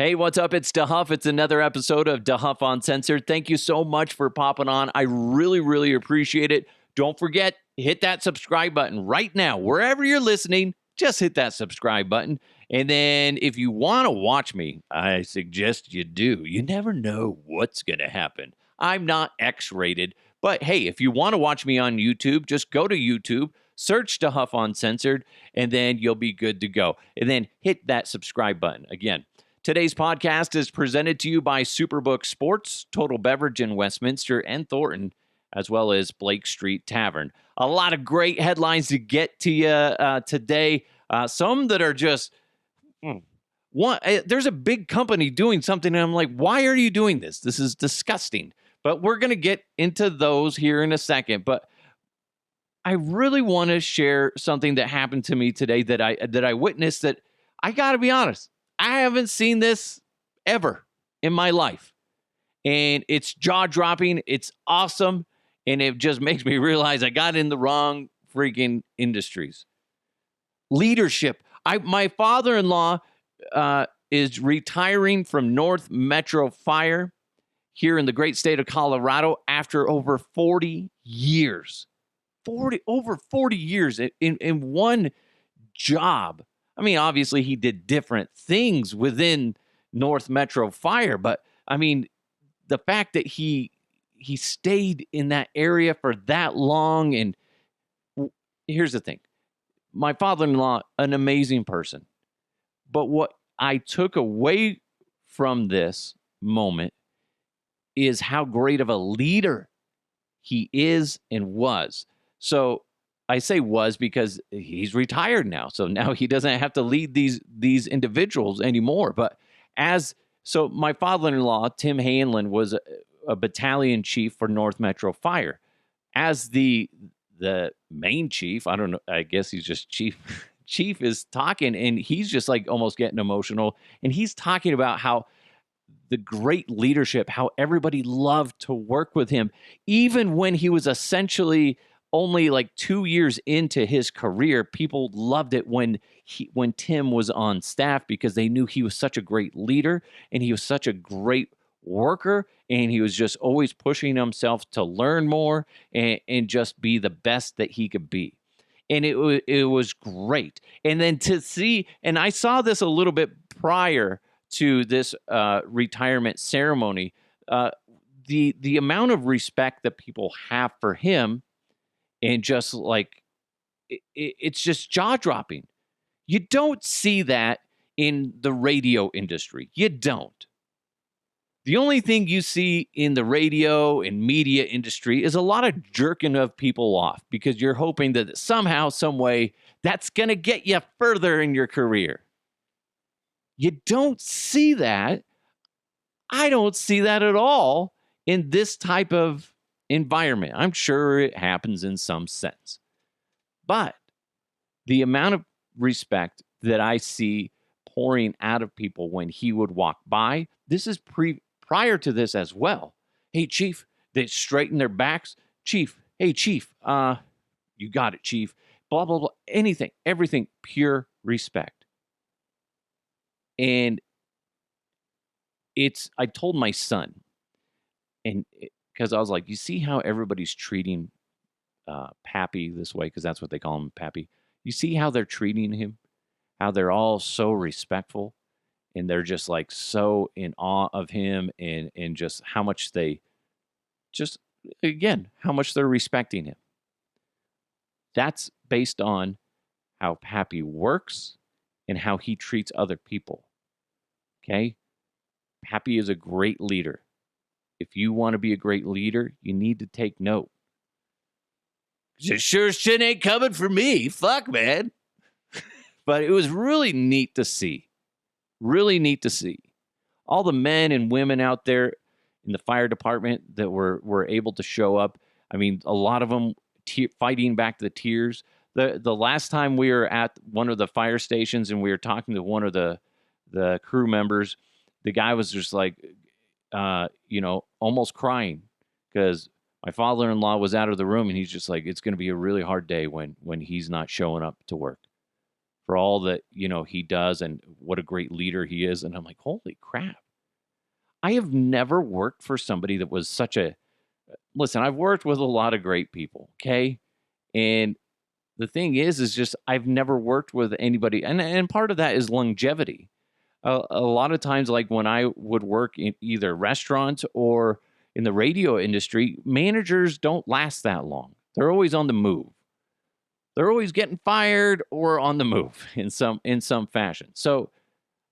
Hey, what's up? It's DeHuff. It's another episode of DeHuff Uncensored. Thank you so much for popping on. I really, really appreciate it. Don't forget, hit that subscribe button right now. Wherever you're listening, just hit that subscribe button. And then if you want to watch me, I suggest you do. You never know what's going to happen. I'm not X-rated. But hey, if you want to watch me on YouTube, just go to YouTube, search DeHuff Uncensored, and then you'll be good to go. And then hit that subscribe button. Again, today's podcast is presented to you by Superbook Sports, Total Beverage in Westminster and Thornton, as well as Blake Street Tavern. A lot of great headlines to get to you today. Some that are just, there's a big company doing something, and I'm like, why are you doing this? This is disgusting. But we're going to get into those here in a second. But I really want to share something that happened to me today that I witnessed that I got to be honest. I haven't seen this ever in my life. And it's jaw-dropping. It's awesome. And it just makes me realize I got in the wrong freaking industries. Leadership. My father-in-law is retiring from North Metro Fire here in the great state of Colorado after over 40 years. Over 40 years in one job. I mean, obviously, he did different things within North Metro Fire, but I mean, the fact that he stayed in that area for that long, and here's the thing. My father-in-law, an amazing person, but what I took away from this moment is how great of a leader he is and was. So I say was because he's retired now. So now he doesn't have to lead these individuals anymore. But so my father-in-law, Tim Hanlon, was a battalion chief for North Metro Fire. As the main chief, I don't know, I guess he's just chief. Chief is talking, and he's just like almost getting emotional. And he's talking about how the great leadership, how everybody loved to work with him, even when he was essentially only like 2 years into his career. People loved it when Tim was on staff because they knew he was such a great leader and he was such a great worker, and he was just always pushing himself to learn more and just be the best that he could be. And it was great. And then to see, and I saw this a little bit prior to this retirement ceremony, the amount of respect that people have for him, and just like it's just jaw-dropping. You don't see that in the radio industry. You don't. The only thing you see in the radio and media industry is a lot of jerking of people off because you're hoping that somehow, some way, that's going to get you further in your career. You don't see that. I don't see that at all in this type of environment. I'm sure it happens in some sense. But the amount of respect that I see pouring out of people when he would walk by, this is prior to this as well. Hey, Chief, they straighten their backs. Chief, hey, Chief, you got it, Chief. Blah, blah, blah. Anything, everything, pure respect. And I told my son, and because I was like, you see how everybody's treating Pappy this way, because that's what they call him, Pappy. You see how they're treating him, how they're all so respectful, and they're just like so in awe of him, and just how much how much they're respecting him. That's based on how Pappy works and how he treats other people. Okay? Pappy is a great leader. If you want to be a great leader, you need to take note. Sure shit ain't coming for me. Fuck, man. But it was really neat to see. Really neat to see. All the men and women out there in the fire department that were able to show up. I mean, a lot of them fighting back the tears. The last time we were at one of the fire stations and we were talking to one of the crew members, the guy was just like, almost crying because my father-in-law was out of the room, and he's just like, it's going to be a really hard day when he's not showing up to work for all that, he does and what a great leader he is. And I'm like, holy crap. I have never worked for somebody that was such a listen, I've worked with a lot of great people, okay? And the thing is just I've never worked with anybody, and part of that is longevity. A lot of times, like when I would work in either restaurants or in the radio industry, managers don't last that long. They're always on the move. They're always getting fired or on the move in some fashion. So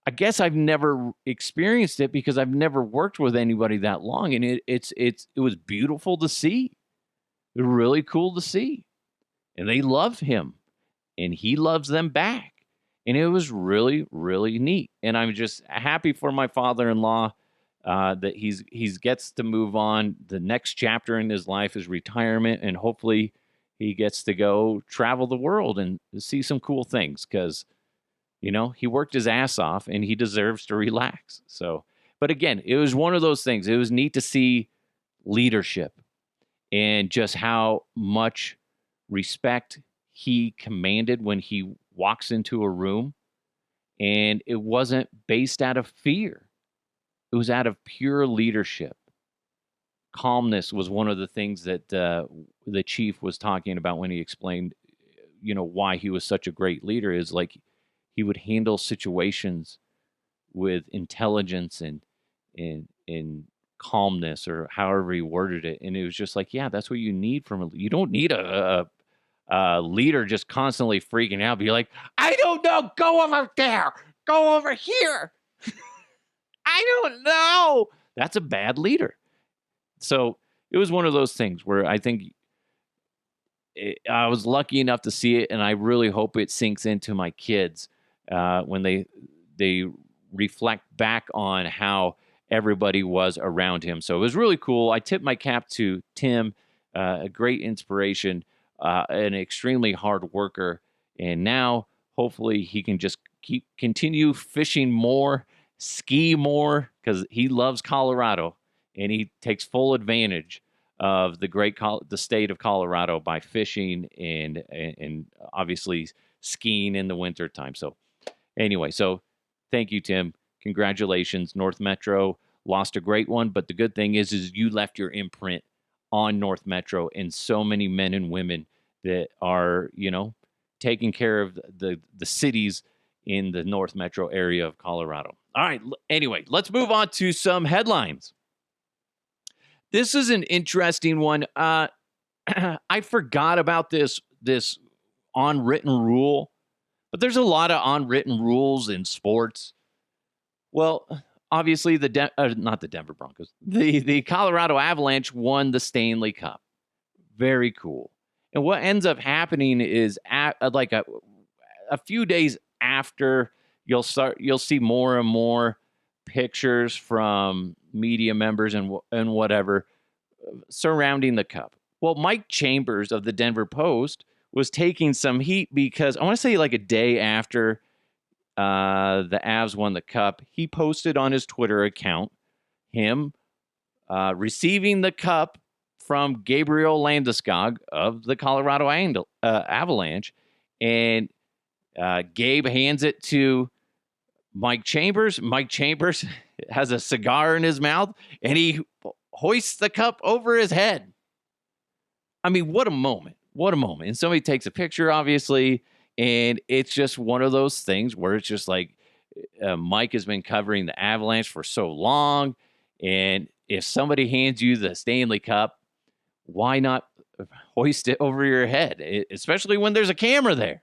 I guess I've never experienced it because I've never worked with anybody that long, and it was beautiful to see. It was really cool to see, and they loved him, and he loves them back, and it was really really neat. And I'm just happy for my father-in-law that he's gets to move on. The next chapter in his life is retirement, and hopefully he gets to go travel the world and see some cool things because. He worked his ass off and he deserves to relax. So, but again, it was one of those things. It was neat to see leadership and just how much respect he commanded when he walks into a room. And it wasn't based out of fear. It was out of pure leadership. Calmness was one of the things that the chief was talking about when he explained, why he was such a great leader is like, he would handle situations with intelligence and calmness, or however he worded it. And it was just like, yeah, that's what you need from a. You don't need a leader just constantly freaking out. Be like, I don't know, go over there, go over here. I don't know. That's a bad leader. So it was one of those things where I think I was lucky enough to see it, and I really hope it sinks into my kids. When they reflect back on how everybody was around him. So it was really cool. I tip my cap to Tim, a great inspiration, an extremely hard worker. And now hopefully he can just continue fishing more, ski more, because he loves Colorado and he takes full advantage of the state of Colorado by fishing and obviously skiing in the wintertime. So anyway, so thank you, Tim. Congratulations. North Metro lost a great one, but the good thing is you left your imprint on North Metro and so many men and women that are, taking care of the cities in the North Metro area of Colorado. All right. Anyway, let's move on to some headlines. This is an interesting one. I forgot about this unwritten rule. But there's a lot of unwritten rules in sports. Well, obviously, not the Denver Broncos. The Colorado Avalanche won the Stanley Cup. Very cool. And what ends up happening is like a few days after, you'll see more and more pictures from media members and whatever surrounding the cup. Well, Mike Chambers of the Denver Post was taking some heat because I want to say like a day after the Avs won the cup, he posted on his Twitter account him receiving the cup from Gabriel Landeskog of the Colorado Avalanche, and Gabe hands it to Mike Chambers. Mike Chambers has a cigar in his mouth, and he hoists the cup over his head. I mean, what a moment. What a moment. And somebody takes a picture, obviously, and it's just one of those things where it's just like Mike has been covering the Avalanche for so long, and if somebody hands you the Stanley Cup, why not hoist it over your head, especially when there's a camera there?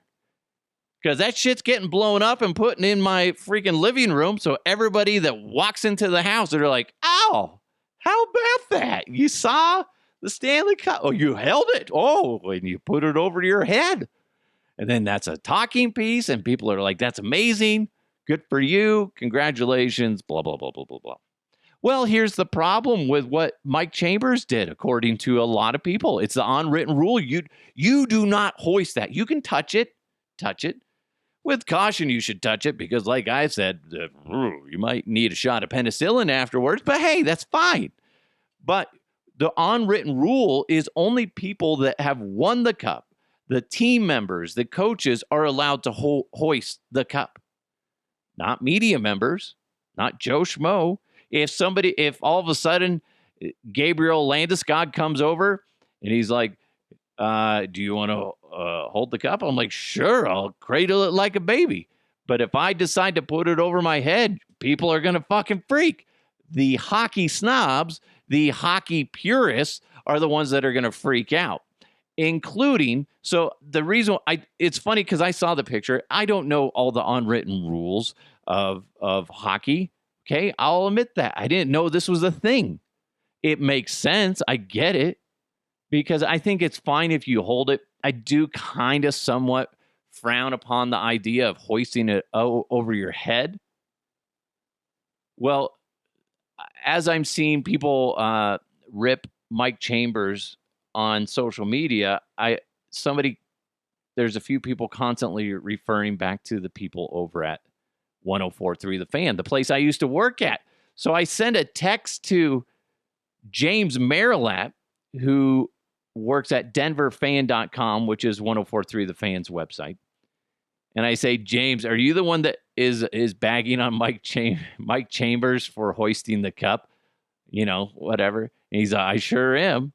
Because that shit's getting blown up and putting in my freaking living room, so everybody that walks into the house, they're like, ow, how about that? You saw the Stanley Cup. Oh, you held it. Oh, and you put it over your head. And then that's a talking piece, and people are like, that's amazing. Good for you. Congratulations. Blah, blah, blah, blah, blah, blah. Well, here's the problem with what Mike Chambers did, according to a lot of people. It's the unwritten rule. You do not hoist that. You can touch it. With caution, you should touch it because, like I said, you might need a shot of penicillin afterwards. But hey, that's fine. But the unwritten rule is only people that have won the cup, The team members, the coaches are allowed to hoist the cup, not media members, not Joe Schmo. If all of a sudden Gabriel Landeskog comes over and he's like, do you want to hold the cup? I'm like, sure, I'll cradle it like a baby. But if I decide to put it over my head, people are going to fucking freak. The hockey snobs, the hockey purists are the ones that are going to freak out, including, so the reason it's funny because I saw the picture. I don't know all the unwritten rules of hockey. Okay. I'll admit that. I didn't know this was a thing. It makes sense. I get it because I think it's fine if you hold it. I do kind of somewhat frown upon the idea of hoisting it over your head. Well, as I'm seeing people rip Mike Chambers on social media, there's a few people constantly referring back to the people over at 104.3 The Fan, the place I used to work at. So I send a text to James Merilatt, who works at denverfan.com, which is 104.3 The Fan's website. And I say, James, are you the one that is bagging on Mike Chambers for hoisting the cup? Whatever. And he's, I sure am.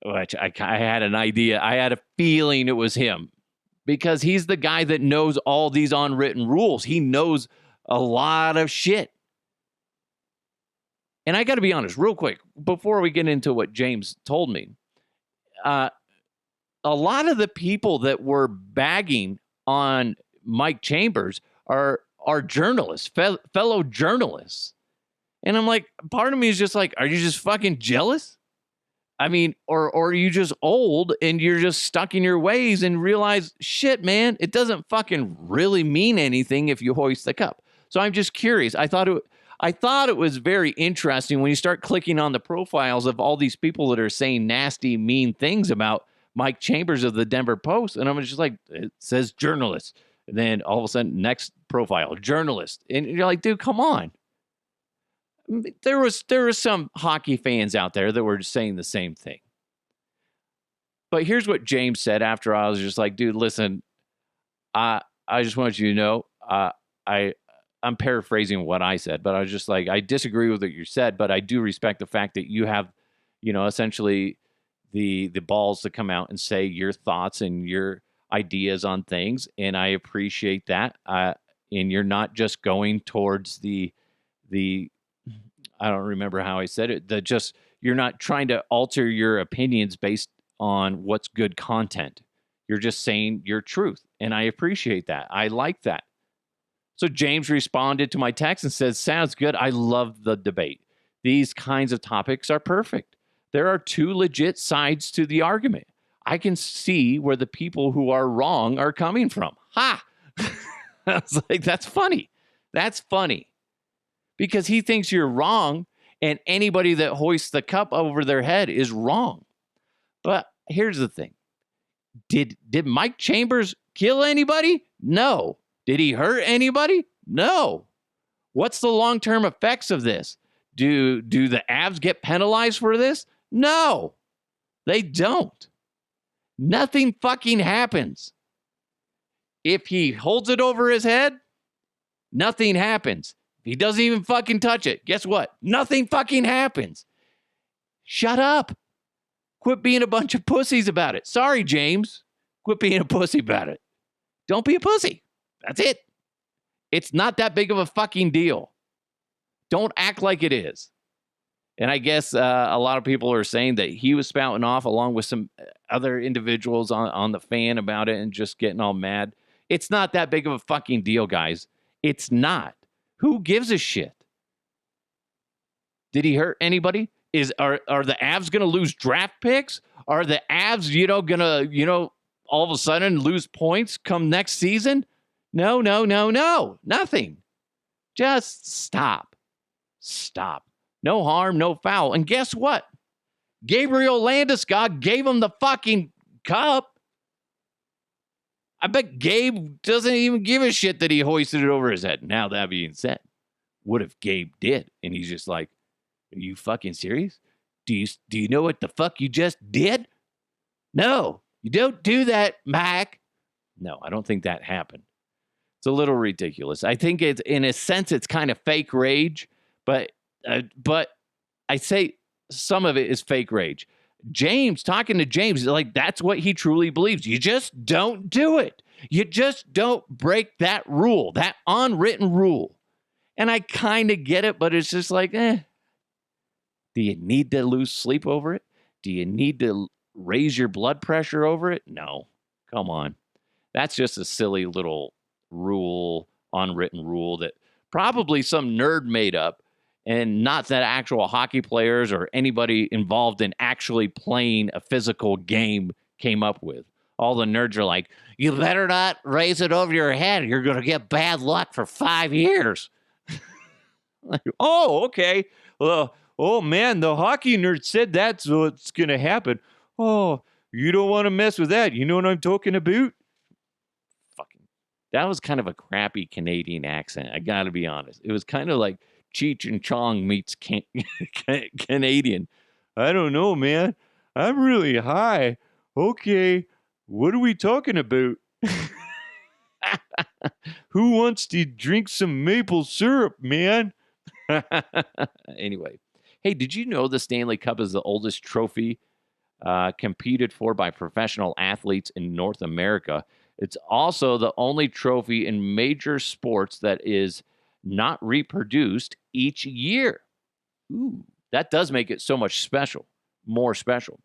Which I had an idea. I had a feeling it was him because he's the guy that knows all these unwritten rules. He knows a lot of shit. And I got to be honest, real quick, before we get into what James told me, a lot of the people that were bagging on Mike Chambers are journalists, fellow journalists. And I'm like, part of me is just like, are you just fucking jealous? I mean, or are you just old and you're just stuck in your ways and realize, shit, man, it doesn't fucking really mean anything if you hoist the cup. So I'm just curious. I thought it was very interesting when you start clicking on the profiles of all these people that are saying nasty, mean things about Mike Chambers of the Denver Post. And I'm just like, it says journalist. And then all of a sudden, next profile, journalist. And you're like, dude, come on. There was some hockey fans out there that were just saying the same thing. But here's what James said after I was just like, dude, listen, I just want you to know, I'm paraphrasing what I said, but I was just like, I disagree with what you said, but I do respect the fact that you have, essentially the balls to come out and say your thoughts and your ideas on things. And I appreciate that. And you're not just going towards the I don't remember how I said it, you're not trying to alter your opinions based on what's good content. You're just saying your truth. And I appreciate that. I like that. So James responded to my text and says, sounds good. I love the debate. These kinds of topics are perfect. There are two legit sides to the argument. I can see where the people who are wrong are coming from. Ha! I was like, that's funny. That's funny. Because he thinks you're wrong, and anybody that hoists the cup over their head is wrong. But here's the thing. Did Mike Chambers kill anybody? No. Did he hurt anybody? No. What's the long-term effects of this? Do the Avs get penalized for this? No. They don't. Nothing fucking happens. If he holds it over his head, nothing happens. If he doesn't even fucking touch it, guess what? Nothing fucking happens. Shut up. Quit being a bunch of pussies about it. Sorry, James. Quit being a pussy about it. Don't be a pussy. That's it. It's not that big of a fucking deal. Don't act like it is. And I guess a lot of people are saying that he was spouting off along with some other individuals on the fan about it and just getting all mad. It's not that big of a fucking deal, guys. It's not. Who gives a shit? Did he hurt anybody? Are the Avs going to lose draft picks? Are the Avs, going to, all of a sudden lose points come next season? No. Nothing. Just stop. Stop. No harm, no foul. And guess what? Gabriel Landeskog gave him the fucking cup. I bet Gabe doesn't even give a shit that he hoisted it over his head. Now, that being said, what if Gabe did? And he's just like, are you fucking serious? Do you know what the fuck you just did? No. You don't do that, Mac. No, I don't think that happened. It's a little ridiculous. I think it's, in a sense, it's kind of fake rage, but I say some of it is fake rage. James, talking to James, like, that's what he truly believes. You just don't do it. You just don't break that rule, that unwritten rule. And I kind of get it, but it's just like, do you need to lose sleep over it? Do you need to raise your blood pressure over it? No, come on. That's just a silly little rule, unwritten rule that probably some nerd made up, and not that actual hockey players or anybody involved in actually playing a physical game came up with. All the nerds are like, you better not raise it over your head. You're going to get bad luck for 5 years. Like, oh, okay. Well, oh, man, the hockey nerd said that's what's going to happen. Oh, you don't want to mess with that. You know what I'm talking about? That was kind of a crappy Canadian accent. I got to be honest. It was kind of like Cheech and Chong meets Canadian. I don't know, man. I'm really high. Okay. What are we talking about? Who wants to drink some maple syrup, man? Anyway. Hey, did you know the Stanley Cup is the oldest trophy competed for by professional athletes in North America? It's also the only trophy in major sports that is not reproduced each year. Ooh, that does make it so much more special.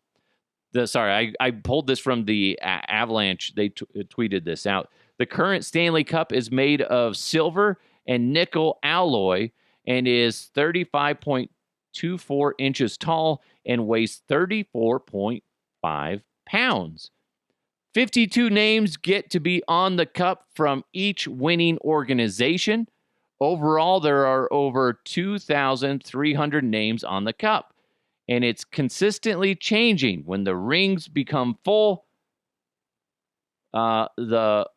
I pulled this from the Avalanche. They tweeted this out. The current Stanley Cup is made of silver and nickel alloy and is 35.24 inches tall and weighs 34.5 pounds. 52 names get to be on the cup from each winning organization. Overall, there are over 2,300 names on the cup, and it's consistently changing. When the rings become full, the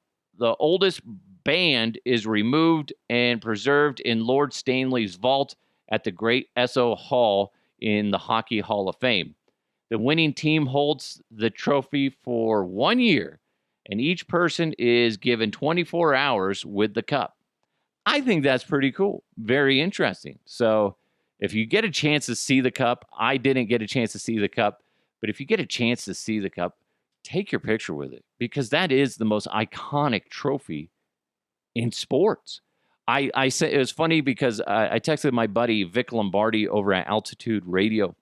oldest band is removed and preserved in Lord Stanley's vault at the Great Esso Hall in the Hockey Hall of Fame. The winning team holds the trophy for 1 year, and each person is given 24 hours with the cup. I think that's pretty cool. Very interesting. So if you get a chance to see the cup, I didn't get a chance to see the cup, but if you get a chance to see the cup, take your picture with it, because that is the most iconic trophy in sports. I said, it was funny because I texted my buddy Vic Lombardi over at Altitude Radio.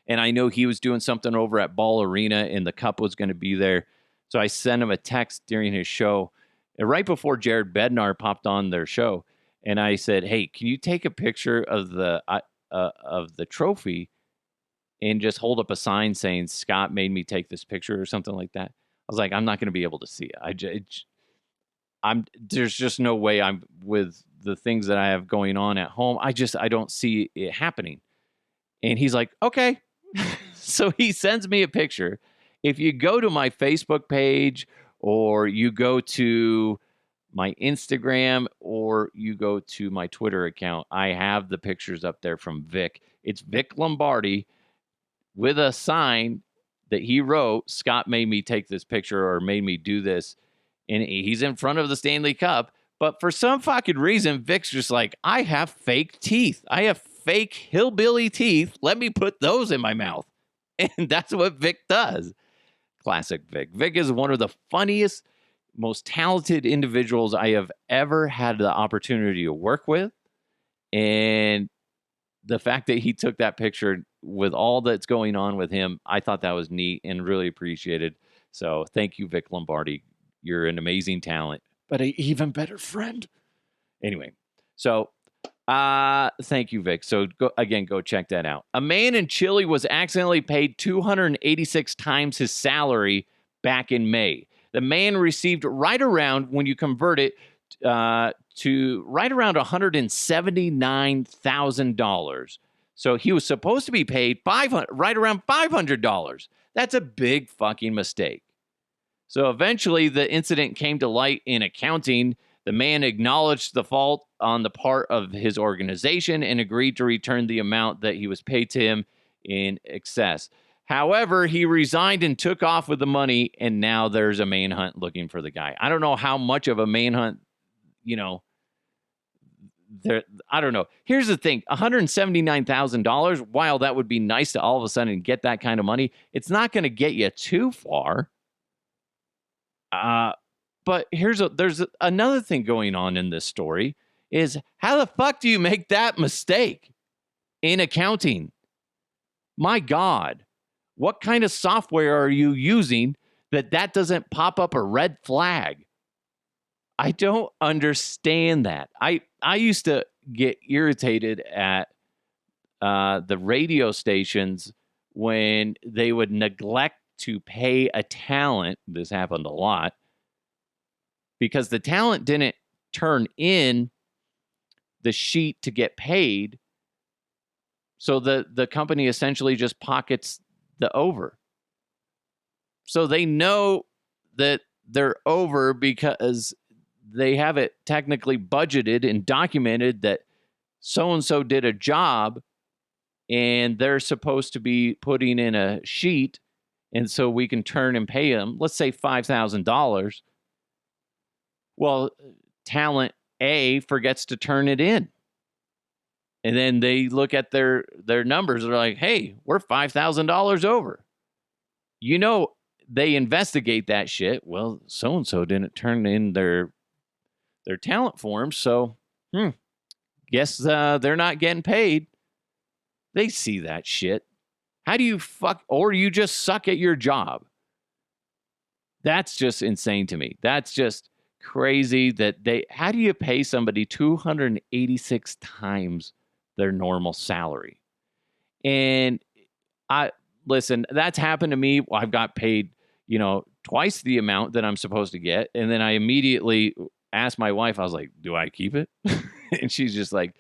And I know he was doing something over at Ball Arena, and the cup was going to be there. So I sent him a text during his show, and right before Jared Bednar popped on their show. And I said, hey, can you take a picture of the trophy and just hold up a sign saying Scott made me take this picture or something like that? I was like, I'm not going to be able to see it. There's just no way. I'm with the things that I have going on at home. I don't see it happening. And he's like, okay. So he sends me a picture. If you go to my Facebook page, or you go to my Instagram, or you go to my Twitter account, I have the pictures up there from Vic. It's Vic Lombardi with a sign that he wrote, Scott made me take this picture or made me do this. And he's in front of the Stanley Cup. But for some fucking reason, Vic's just like, I have fake teeth. I have fake hillbilly teeth. Let me put those in my mouth. And that's what Vic does. Classic Vic. Vic is one of the funniest, most talented individuals I have ever had the opportunity to work with. And the fact that he took that picture with all that's going on with him, I thought that was neat and really appreciated. So thank you, Vic Lombardi. You're an amazing talent, but an even better friend. Anyway, so thank you, Vic. So go check that out. A man in Chile was accidentally paid 286 times his salary back in May. The man received right around, when you convert it to right around $179,000. So he was supposed to be paid right around $500. That's a big fucking mistake. So eventually the incident came to light in accounting. The man acknowledged the fault on the part of his organization and agreed to return the amount that he was paid to him in excess. However, he resigned and took off with the money, and now there's a manhunt looking for the guy. I don't know how much of a manhunt, there. I don't know. Here's the thing: $179,000. While that would be nice to all of a sudden get that kind of money, it's not going to get you too far. But there's another thing going on in this story: is how the fuck do you make that mistake in accounting? My God. What kind of software are you using that doesn't pop up a red flag? I don't understand that. I used to get irritated at the radio stations when they would neglect to pay a talent. This happened a lot because the talent didn't turn in the sheet to get paid. So the company essentially just pockets the over. So they know that they're over because they have it technically budgeted and documented that so-and-so did a job and they're supposed to be putting in a sheet, and so we can turn and pay them, let's say $5,000. Well, talent A forgets to turn it in. And then they look at their numbers and they're like, hey, we're $5,000 over. They investigate that shit. Well, so-and-so didn't turn in their talent forms, so guess they're not getting paid. They see that shit. How do you or you just suck at your job? That's just insane to me. That's just crazy how do you pay somebody 286 times their normal salary? And listen, that's happened to me. I've got paid, twice the amount that I'm supposed to get. And then I immediately asked my wife, I was like, do I keep it? And she's just like,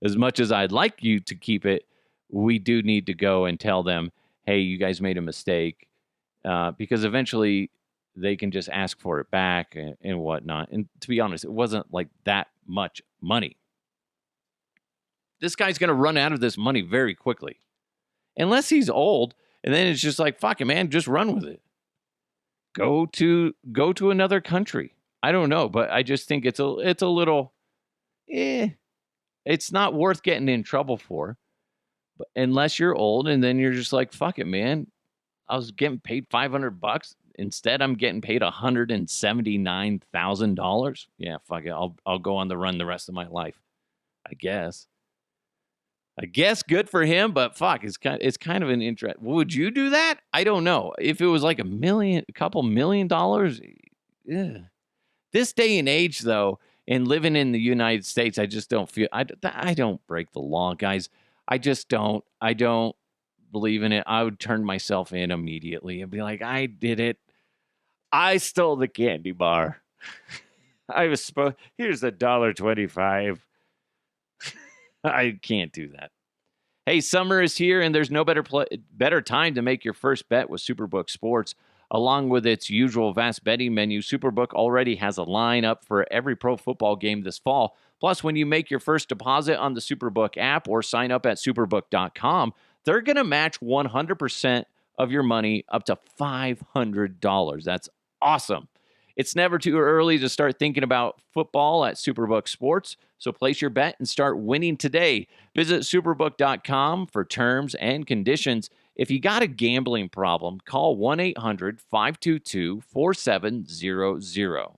as much as I'd like you to keep it, we do need to go and tell them, hey, you guys made a mistake. Because eventually they can just ask for it back and whatnot. And to be honest, it wasn't like that much money. This guy's going to run out of this money very quickly. Unless he's old, and then it's just like, fuck it, man, just run with it. Go to another country. I don't know, but I just think it's a little, it's not worth getting in trouble for. But unless you're old, and then you're just like, fuck it, man. I was getting paid $500. Instead, I'm getting paid $179,000. Yeah, fuck it. I'll go on the run the rest of my life. I guess good for him, but fuck, it's kind of an interest. Would you do that? I don't know. If it was like a couple $1 million, yeah. This day and age, though, and living in the United States, I just don't feel, I don't break the law, guys. I just don't. I don't believe in it. I would turn myself in immediately and be like, I did it. I stole the candy bar. I was supposed, here's $1.25. I can't do that. Hey, summer is here, and there's no better time to make your first bet with Superbook Sports. Along with its usual vast betting menu, Superbook already has a lineup for every pro football game this fall. Plus, when you make your first deposit on the Superbook app or sign up at superbook.com, they're going to match 100% of your money up to $500. That's awesome. It's never too early to start thinking about football at Superbook Sports, so place your bet and start winning today. Visit superbook.com for terms and conditions. If you got a gambling problem, call 1-800-522-4700.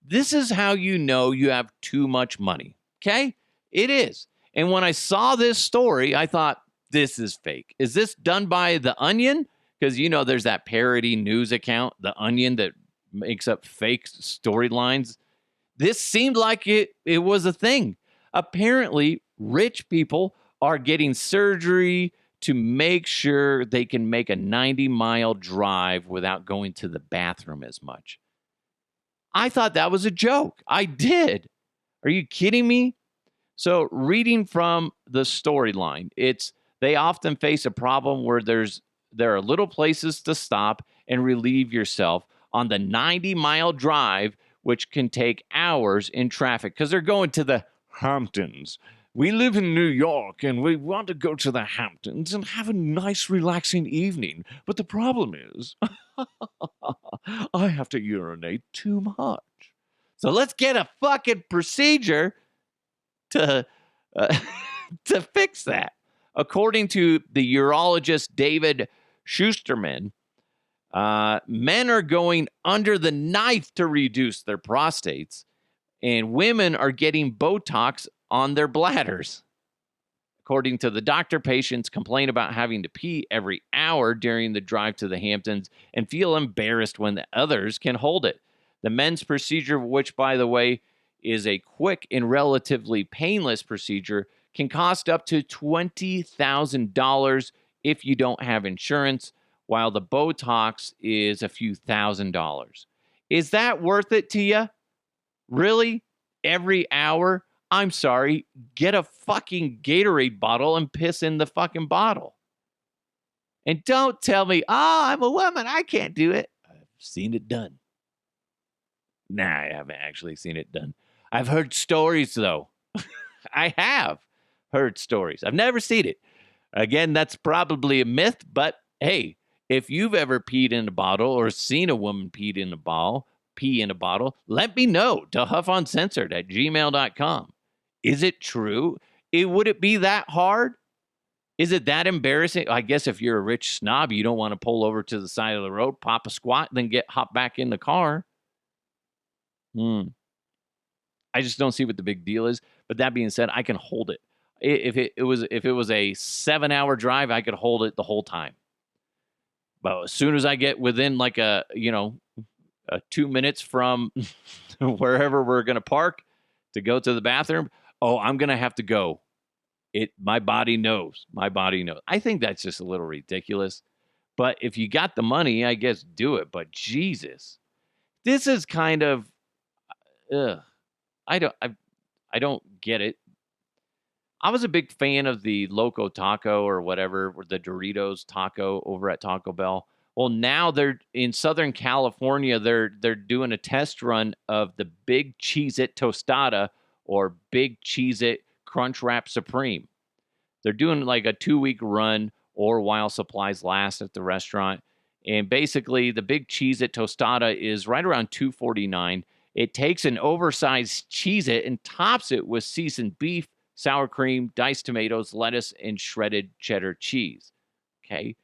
This is how you know you have too much money, okay? It is. And when I saw this story, I thought, this is fake. Is this done by The Onion? Because, there's that parody news account, The Onion, that makes up fake storylines. This seemed like it was a thing. Apparently, rich people are getting surgery to make sure they can make a 90-mile drive without going to the bathroom as much. I thought that was a joke. I did. Are you kidding me? So, reading from the storyline, they often face a problem where there are little places to stop and relieve yourself on the 90-mile drive, which can take hours in traffic because they're going to the Hamptons, We live in New York and we want to go to the Hamptons and have a nice, relaxing evening. But the problem is, I have to urinate too much. So let's get a fucking procedure to to fix that. According to the urologist David Schusterman, men are going under the knife to reduce their prostates, and women are getting Botox on their bladders. According to the doctor, patients complain about having to pee every hour during the drive to the Hamptons and feel embarrassed when the others can hold it. The men's procedure, which, by the way, is a quick and relatively painless procedure, can cost up to $20,000 if you don't have insurance, while the Botox is a few $1,000s. Is that worth it to you? Really? Every hour? I'm sorry. Get a fucking Gatorade bottle and piss in the fucking bottle. And don't tell me, I'm a woman, I can't do it. I've seen it done. Nah, I haven't actually seen it done. I've heard stories, though. I have heard stories. I've never seen it. Again, that's probably a myth, but hey, if you've ever peed in a bottle or seen a woman pee in a bottle, let me know to huffuncensored@gmail.com. Is it true? Would it be that hard? Is it that embarrassing? I guess if you're a rich snob, you don't want to pull over to the side of the road, pop a squat, then hop back in the car. I just don't see what the big deal is. But that being said, I can hold it. If it was a 7-hour drive, I could hold it the whole time. But as soon as I get within like 2 minutes from wherever we're going to park to go to the bathroom, I'm going to have to go. My body knows. I think that's just a little ridiculous. But if you got the money, I guess do it. But Jesus, this is kind of, I don't get it. I was a big fan of the Loco Taco or whatever, or the Doritos taco over at Taco Bell. Well, now they're in Southern California. They're doing a test run of the Big Cheez-It Tostada or Big Cheez-It Crunch Wrap Supreme. They're doing like a 2-week run or while supplies last at the restaurant. And basically, the Big Cheez-It Tostada is right around $2.49. It takes an oversized Cheez-It and tops it with seasoned beef, sour cream, diced tomatoes, lettuce, and shredded cheddar cheese. Okay.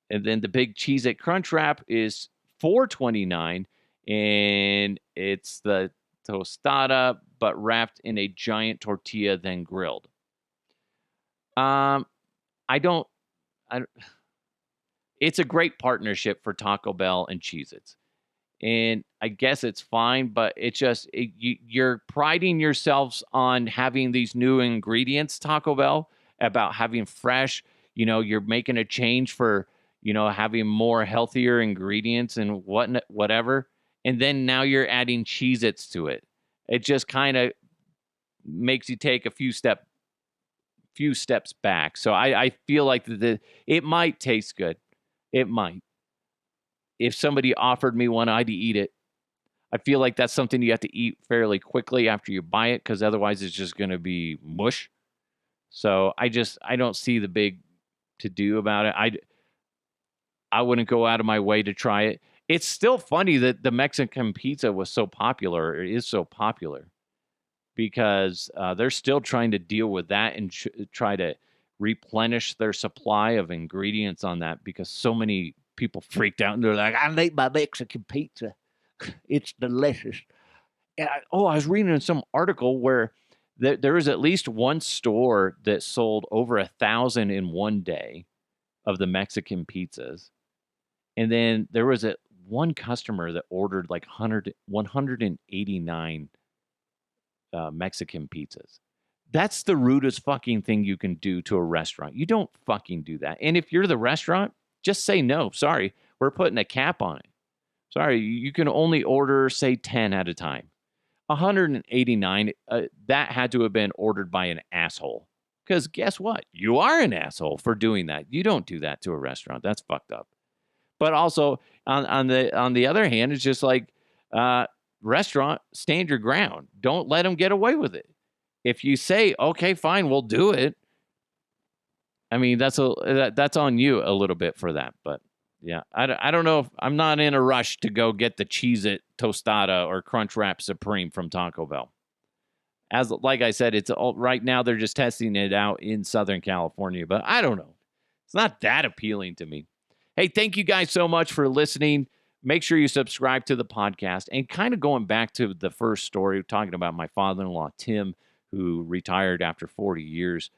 And then the Big Cheez-It Crunch Wrap is $4.29, and it's the tostada, but wrapped in a giant tortilla, then grilled. It's a great partnership for Taco Bell and Cheez-Its. And I guess it's fine, but it's just, you're priding yourselves on having these new ingredients, Taco Bell, about having fresh, you're making a change for, having more healthier ingredients and whatever. And then now you're adding Cheez-Its to it. It just kind of makes you take a few steps back. So I feel like it might taste good. It might. If somebody offered me one, I'd eat it. I feel like that's something you have to eat fairly quickly after you buy it, because otherwise it's just going to be mush. So I don't see the big to do about it. I wouldn't go out of my way to try it. It's still funny that the Mexican pizza was so popular. It is so popular because they're still trying to deal with that and try to replenish their supply of ingredients on that, because so many people freaked out and they're like, I like my Mexican pizza. It's delicious. I was reading in some article where there was at least one store that sold over 1,000 in one day of the Mexican pizzas. And then there was one customer that ordered like 189 Mexican pizzas. That's the rudest fucking thing you can do to a restaurant. You don't fucking do that. And if you're the restaurant, just say no. Sorry, we're putting a cap on it. Sorry, you can only order, say, 10 at a time. 189, that had to have been ordered by an asshole. Because guess what? You are an asshole for doing that. You don't do that to a restaurant. That's fucked up. But also, on the other hand, it's just like, restaurant, stand your ground. Don't let them get away with it. if you say, okay, fine, we'll do it, I mean, that's on you a little bit for that. But yeah, I don't know if I'm not in a rush to go get the Cheez-It Tostada or Crunchwrap Supreme from Taco Bell. As like I said, it's all right now. They're just testing it out in Southern California, but I don't know. It's not that appealing to me. Hey, thank you guys so much for listening. Make sure you subscribe to the podcast. And kind of going back to the first story, talking about my father-in-law, Tim, who retired after 40 years.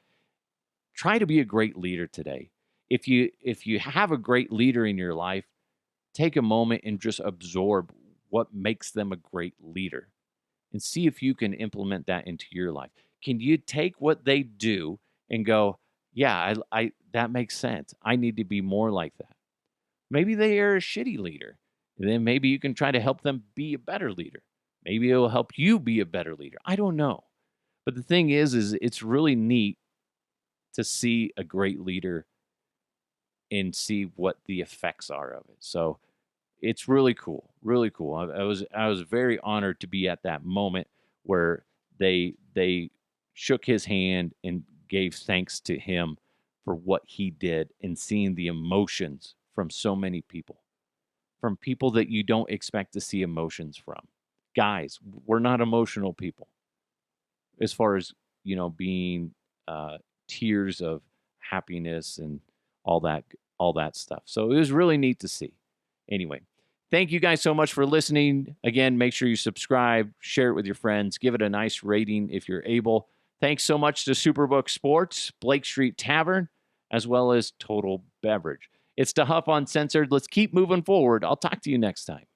Try to be a great leader today. If you have a great leader in your life, take a moment and just absorb what makes them a great leader and see if you can implement that into your life. Can you take what they do and go, yeah, I that makes sense. I need to be more like that. Maybe they are a shitty leader. And then maybe you can try to help them be a better leader. Maybe it will help you be a better leader. I don't know. But the thing is it's really neat to see a great leader and see what the effects are of it. So it's really cool, really cool. I was very honored to be at that moment where they shook his hand and gave thanks to him for what he did, and seeing the emotions from so many people, from people that you don't expect to see emotions from. Guys, we're not emotional people as far as, being tears of happiness and all that stuff. So it was really neat to see. Anyway, thank you guys so much for listening. Again, make sure you subscribe, share it with your friends, give it a nice rating if you're able. Thanks so much to Superbook Sports, Blake Street Tavern, as well as Total Beverage. It's the Huff Uncensored. Let's keep moving forward. I'll talk to you next time.